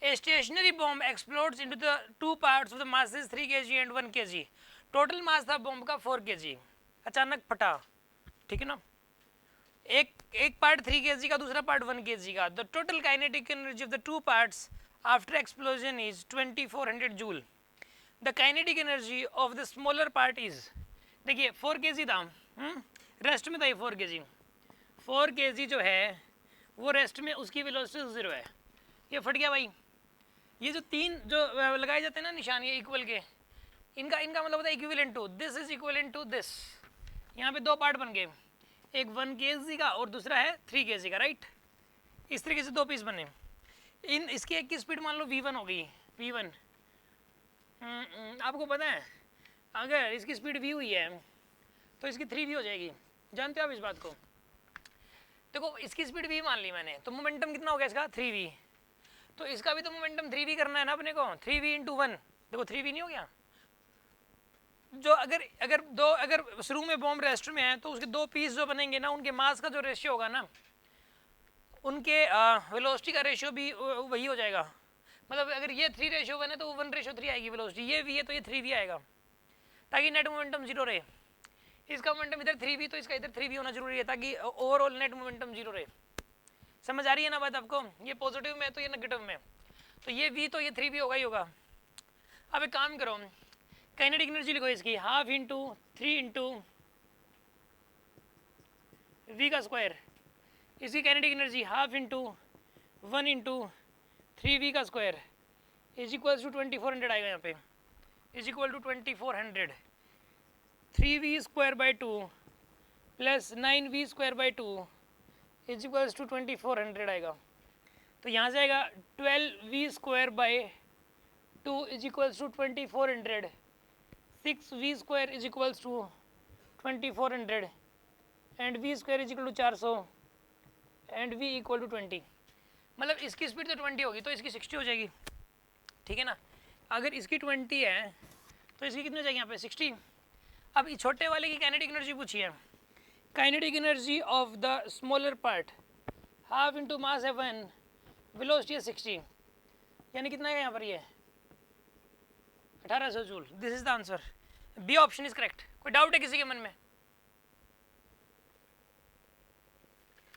A stationary bomb explodes into the two parts of the masses 3 kg and 1 kg. Total mass था bomb का 4 kg. अचानक फटा, ठीक है ना. एक पार्ट 3 kg का, दूसरा पार्ट 1 kg का. The total kinetic energy of the two parts after explosion is 2400 joule. The kinetic energy of the smaller part is, देखिए 4 kg था, रेस्ट में था ये 4 kg. 4 kg जो है वो रेस्ट में, उसकी वेलोसिटी 0 है. ये फट गया भाई. ये जो तीन जो लगाए जाते हैं ना निशान ये इक्वल के, इनका मतलब होता है equivalent to this is equivalent to this. यहाँ पे दो पार्ट बन गए, एक 1 kg का और दूसरा है 3 kg का, राइट. इस तरीके से दो पीस बने. इसकी एक की स्पीड मान लो v1 हो गई, v1. आपको पता है अगर इसकी स्पीड v हुई है तो इसकी 3v हो जाएगी. जानते हो आप इस बात को? देखो इसकी स्पीड v मान ली मैंने, तो मोमेंटम कितना हो गया इसका 3v. तो इसका भी तो मोमेंटम 3v करना है ना अपने को. 3v इंटू 1, देखो 3v नहीं हो गया. जो अगर शुरू में बॉम्ब रेस्ट में है तो उसके दो पीस जो बनेंगे ना, उनके मास का जो रेशियो होगा ना, उनके वेलोसिटी का रेशियो भी वही हो जाएगा. मतलब अगर ये 3 रेशियो बने तो 1:3 आएगी वेलोसिटी. ये v है तो ये 3v आएगा, ताकि नेट मोमेंटम जीरो रहे. इसका मोमेंटम इधर 3v तो इसका इधर 3v होना जरूरी है, ताकि ओवरऑल नेट मोमेंटम जीरो रहे. समझ आ रही है ना बात आपको? ये पॉजिटिव में तो ये नेगेटिव में, तो ये v तो ये 3v होगा ही होगा. अब एक काम करो, काइनेटिक एनर्जी लिखो इसकी, हाफ इंटू 3 इंटू v का स्क्वायर. इसकी kinetic energy half into 1 into 3v का स्क्वायर इज इक्वल टू 2400 आएगा. यहाँ पे is equal to 2400. 3v square by 2 plus 9v square by 2 is equals to 2400 आएगा. तो यहाँ से आएगा 12v square by 2 is equals to 2400. 6v square is equals to 2400 and v square is equal to 400 and v equal to 20. मतलब इसकी speed तो 20 होगी तो इसकी 60 हो जाएगी, ठीक है ना. अगर इसकी 20 है तो इसकी कितनी हो जाएगी यहाँ पे 60. अब इस छोटे वाले की काइनेटिक एनर्जी पूछी है. Kinetic energy of the smaller part half into mass है 1, वेलोसिटी है 60, यानी कितना है यहाँ पर ये 1800 joule. This is the answer. B option is correct. कोई डाउट है किसी के मन में?